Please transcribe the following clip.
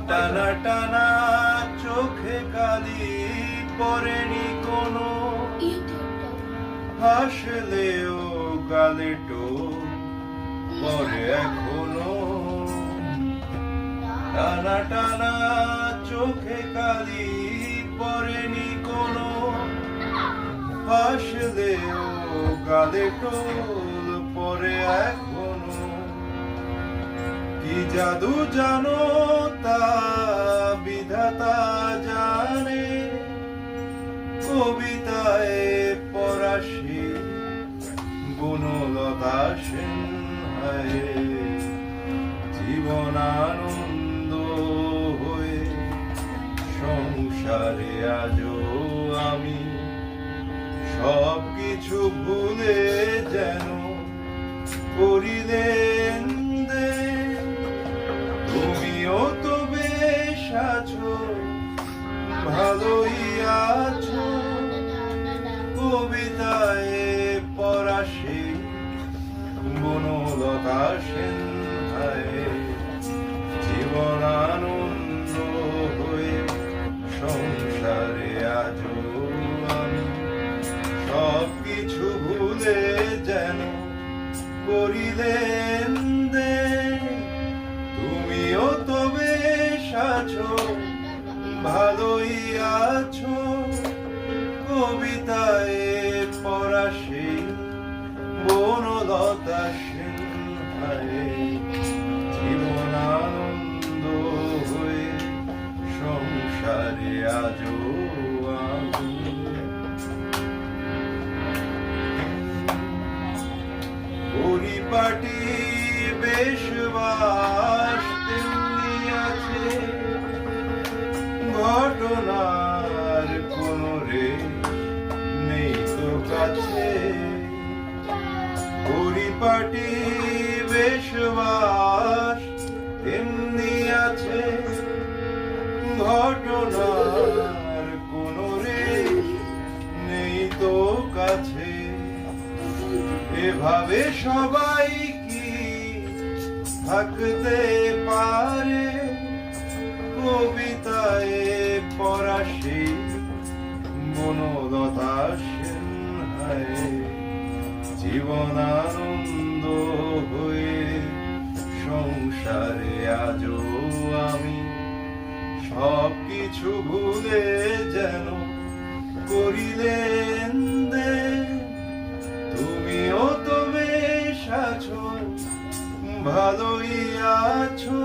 টানা টানা চোখে কালি পড়েনি কোনো, হাসলেও গালে টোল পরে এখনো। টানা টানা চোখে কালি পড়েনি কোনো, হাসলেও গালে টোল পরে এখনো। কি জাদু জানো তা বিধাতা জানে, কবিতায় পরাশি বনলতা সেন হায়। জীবন আনন্দ হয়ে সংসারে আজও আমি সব কিছু ভুলে যেন করিলেন দে। তুমিও তো বেশ আছো, ভালোই আছো, কবিতায় পরাশি বনলতা সেন হায়। জীবন আনন্দ হয়ে সংসারে আজও আমি সব কিছু ভুলে যেন করিলেন দে। তুমিও তো বেশ আছো, ভালোই আছো, কবিতায় পরাশি বনলতা সেন হায়। জীবন আনন্দ হয়ে সংসারে আজও আমি। পরিপাটি বেশবাস তেমনি আছে, ঘটনার কোনো রেশ নেই তো কাছে। পরিপাটি বেশবাস তেমনি আছে, ঘটনার কোনো রেশ নেই তো কাছে। এভাবে সবাই কি থাকতে পারে, কবিতায় পরাশি বনলতা সেন হায়। জীবন আনন্দ হয়ে সংসারে আজও আমি সব কিছু ভুলে যেন করিলেন দে। তুমিও তো বেশ আছো, ভালোই আছো,